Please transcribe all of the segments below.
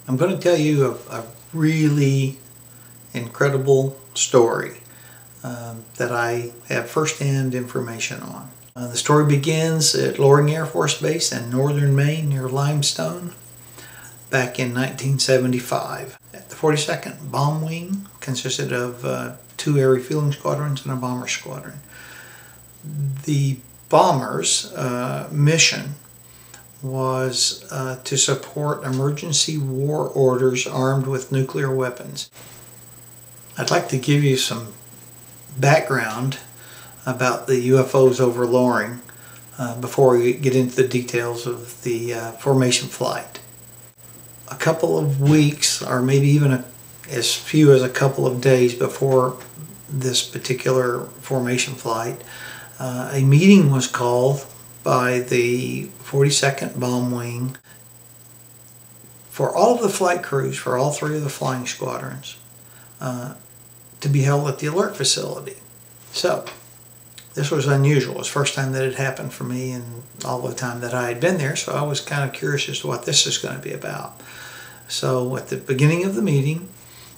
I'm going to tell you a really incredible story that I have first-hand information on. The story begins at Loring Air Force Base in northern Maine near Limestone back in 1975. The 42nd Bomb Wing consisted of 2 air refueling squadrons and a bomber squadron. The bombers' mission was to support emergency war orders armed with nuclear weapons. I'd like to give you some background about the UFOs over Loring before we get into the details of the formation flight. A couple of weeks, or maybe even as few as a couple of days before this particular formation flight, a meeting was called by the 42nd Bomb Wing for all of the flight crews for all 3 of the flying squadrons to be held at the alert facility. So this was unusual. It was the first time that it happened for me in all the time that I had been there, so I was kind of curious as to what this is going to be about. So at the beginning of the meeting,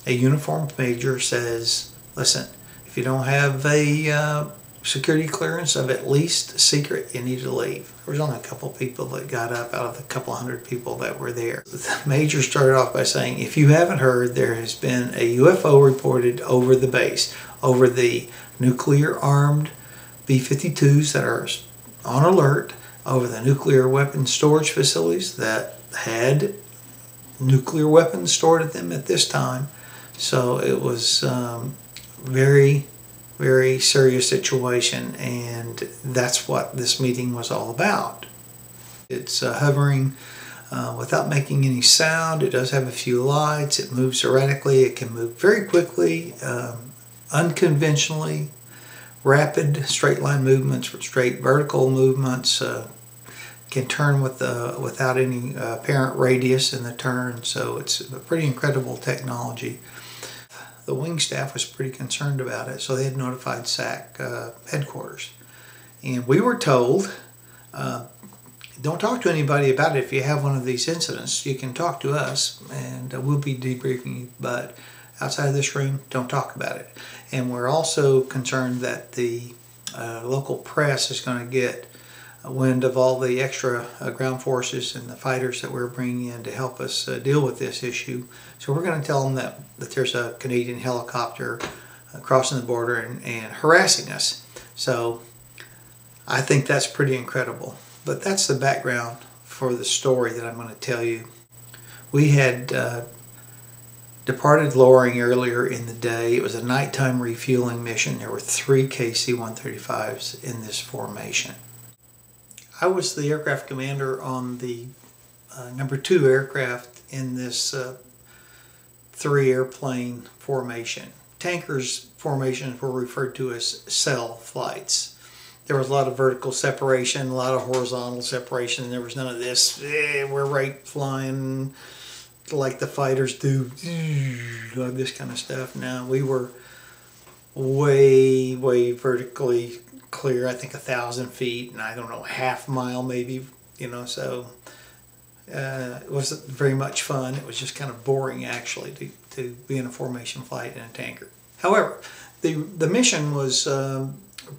a uniformed major says, listen, if you don't have a security clearance of at least secret, you need to leave. There was only a couple people that got up out of the couple hundred people that were there. The major started off by saying, if you haven't heard, there has been a UFO reported over the base, over the nuclear armed B-52s that are on alert, over the nuclear weapons storage facilities that had nuclear weapons stored at them at this time. So it was very serious situation, and that's what this meeting was all about. It's hovering without making any sound. It does have a few lights. It moves erratically. It can move very quickly, unconventionally, rapid straight line movements, straight vertical movements. Can turn without any apparent radius in the turn. So it's a pretty incredible technology. The wing staff was pretty concerned about it, so they had notified SAC headquarters. And we were told, don't talk to anybody about it if you have one of these incidents. You can talk to us, and we'll be debriefing you, but outside of this room, don't talk about it. And we're also concerned that the local press is going to get wind of all the extra ground forces and the fighters that we're bringing in to help us deal with this issue. So we're going to tell them that there's a Canadian helicopter crossing the border and harassing us. So I think that's pretty incredible. But that's the background for the story that I'm going to tell you. We had departed Loring earlier in the day. It was a nighttime refueling mission. There were 3 KC-135s in this formation. I was the aircraft commander on the number 2 aircraft in this 3 airplane formation. Tankers formations were referred to as cell flights. There was a lot of vertical separation, a lot of horizontal separation, and there was none of this, we're right flying like the fighters do, this kind of stuff. Now we were way vertically clear, I think 1,000 feet, and I don't know, half mile maybe, so it wasn't very much fun. It was just kind of boring actually to be in a formation flight in a tanker. However, the mission was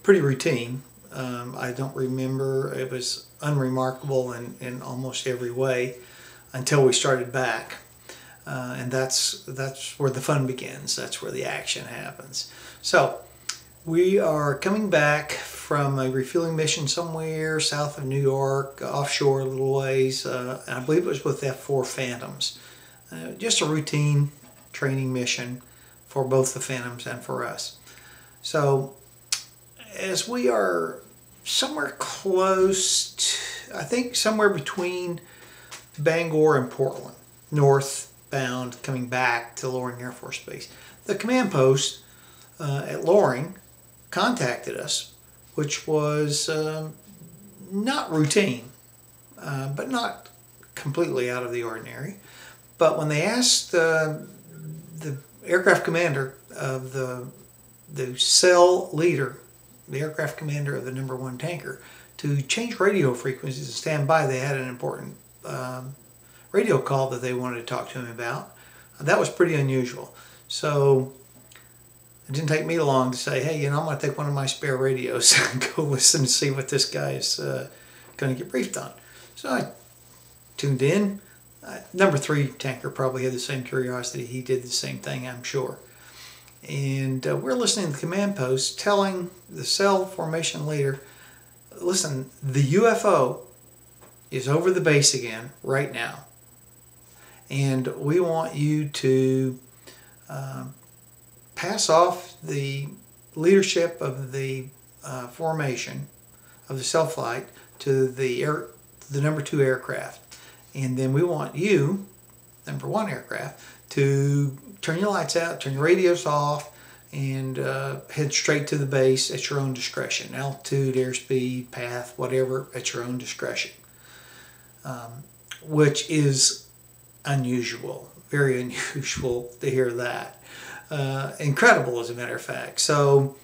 pretty routine. I don't remember, it was unremarkable in almost every way until we started back. And that's where the fun begins. That's where the action happens. So we are coming back from a refueling mission somewhere south of New York, offshore a little ways, and I believe it was with F-4 Phantoms. Just a routine training mission for both the Phantoms and for us. So as we are somewhere close to, I think somewhere between Bangor and Portland, northbound, coming back to Loring Air Force Base, the command post at Loring contacted us, which was not routine, but not completely out of the ordinary. But when they asked the aircraft commander of the cell leader, the aircraft commander of the number 1 tanker, to change radio frequencies and stand by, they had an important radio call that they wanted to talk to me about. That was pretty unusual. So it didn't take me long to say, hey, I'm going to take one of my spare radios and go listen and see what this guy is going to get briefed on. So I tuned in. Number 3 tanker probably had the same curiosity. He did the same thing, I'm sure. And we're listening to the command post telling the cell formation leader, listen, the UFO is over the base again right now. And we want you to pass off the leadership of the formation of the cell flight to the number 2 aircraft. And then we want you, number 1 aircraft, to turn your lights out, turn your radios off, and head straight to the base at your own discretion. Altitude, airspeed, path, whatever, at your own discretion. Which is unusual, very unusual to hear that. Incredible, as a matter of fact. So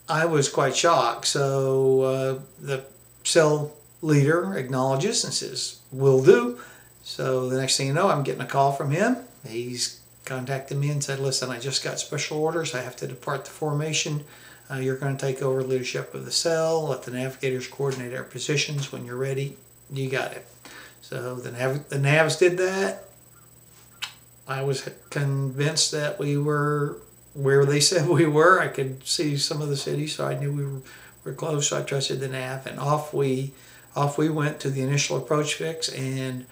I was quite shocked. So the cell leader acknowledges and says, will do. So the next thing you know, I'm getting a call from him. He's contacted me and said, listen, I just got special orders. I have to depart the formation. You're going to take over leadership of the cell. Let the navigators coordinate our positions. When you're ready, you got it. So the navs did that. I was convinced that we were where they said we were. I could see some of the cities, so I knew we were close. So I trusted the nav, and off we went to the initial approach fix. And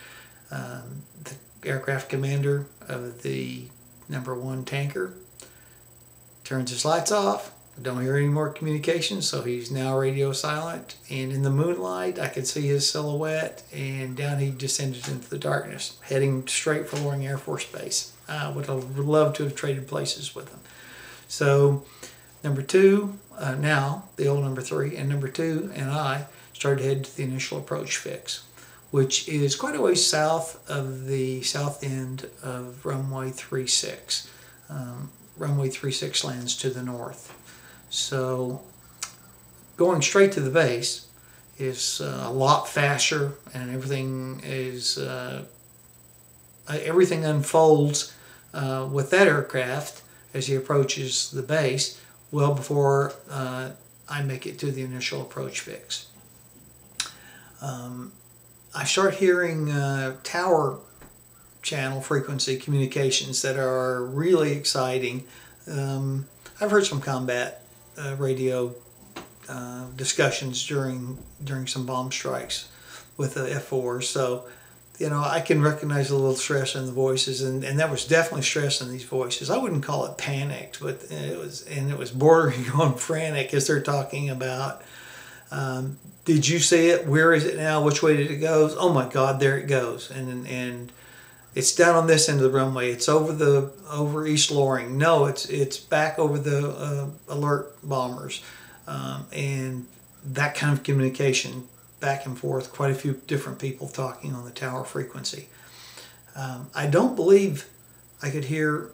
the aircraft commander of the number 1 tanker turns his lights off. Don't hear any more communications, so he's now radio silent. And in the moonlight, I could see his silhouette, and down he descended into the darkness, heading straight for Loring Air Force Base. I would have loved to have traded places with him. So number 2, now the old number 3, and number 2 and I started to head to the initial approach fix, which is quite a ways south of the south end of runway 36. Runway 36 lands to the north. So going straight to the base is a lot faster, and everything unfolds with that aircraft as he approaches the base well before I make it to the initial approach fix. I start hearing tower channel frequency communications that are really exciting. I've heard some combat radio discussions during some bomb strikes with the F4s, so I can recognize a little stress in the voices, and that was definitely stress in these voices. I wouldn't call it panicked, but it was bordering on frantic as they're talking about. Did you see it? Where is it now? Which way did it go? Oh my God, there it goes, and it's down on this end of the runway. It's over East Loring. No, it's back over the alert bombers, and that kind of communication back and forth. Quite a few different people talking on the tower frequency. I don't believe I could hear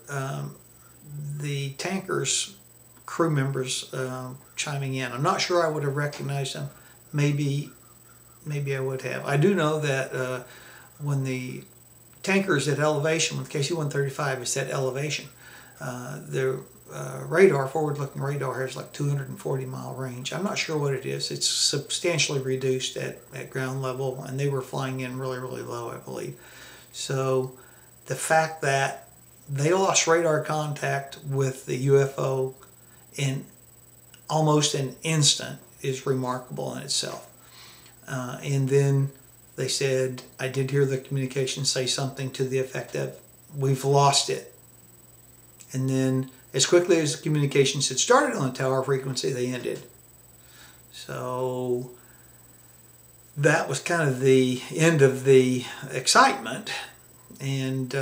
the tanker's crew members chiming in. I'm not sure I would have recognized them. Maybe I would have. I do know that when the tanker is at elevation, with KC-135 is at elevation, the radar, forward-looking radar, has like 240-mile range. I'm not sure what it is. It's substantially reduced at ground level, and they were flying in really, really low, I believe. So the fact that they lost radar contact with the UFO in almost an instant is remarkable in itself. And then they said, I did hear the communication say something to the effect of, we've lost it. And then as quickly as the communications had started on the tower frequency, they ended. So that was kind of the end of the excitement. And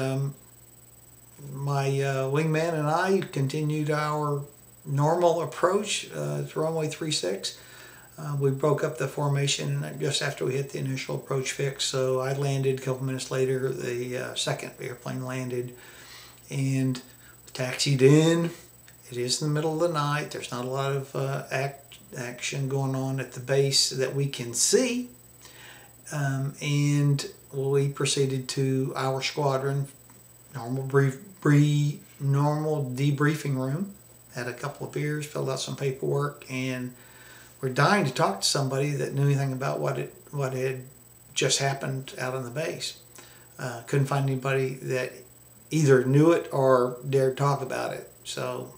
my wingman and I continued our normal approach to runway 36. We broke up the formation just after we hit the initial approach fix, so I landed a couple minutes later. The second airplane landed, and taxied in. It is in the middle of the night. There's not a lot of action going on at the base that we can see. and we proceeded to our squadron, normal debriefing room, had a couple of beers, filled out some paperwork, and we're dying to talk to somebody that knew anything about what had just happened out on the base. Couldn't find anybody that either knew it or dared talk about it. So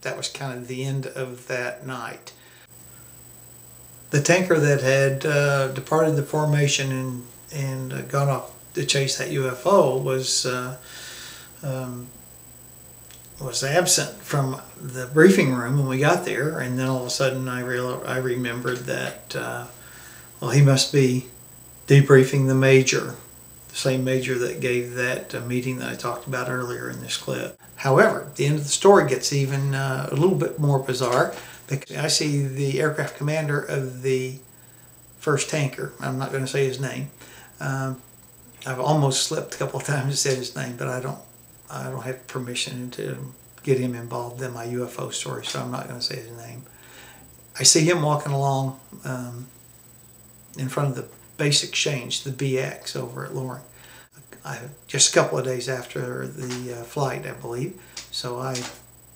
that was kind of the end of that night. The tanker that had departed the formation and gone off to chase that UFO was absent from the briefing room when we got there, and then all of a sudden I remembered that well, he must be debriefing the major, the same major that gave that meeting that I talked about earlier in this clip. However, the end of the story gets even a little bit more bizarre, because I see the aircraft commander of the first tanker. I'm not going to say his name. I've almost slipped a couple of times and said his name, but I don't have permission to get him involved in my UFO story, so I'm not going to say his name. I see him walking along in front of the base exchange, the BX over at Loring, just a couple of days after the flight, I believe. So I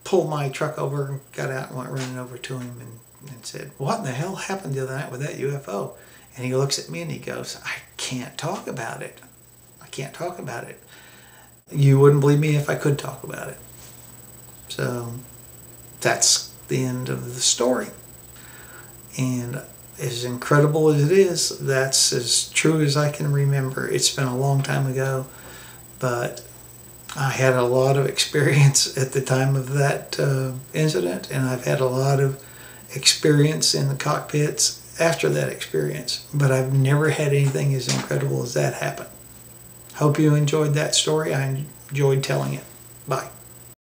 pulled my truck over and got out and went running over to him and said, "What in the hell happened the other night with that UFO?" And he looks at me and he goes, "I can't talk about it. I can't talk about it. You wouldn't believe me if I could talk about it." So that's the end of the story. And as incredible as it is, that's as true as I can remember. It's been a long time ago, but I had a lot of experience at the time of that incident, and I've had a lot of experience in the cockpits after that experience, but I've never had anything as incredible as that happen. Hope you enjoyed that story. I enjoyed telling it. Bye.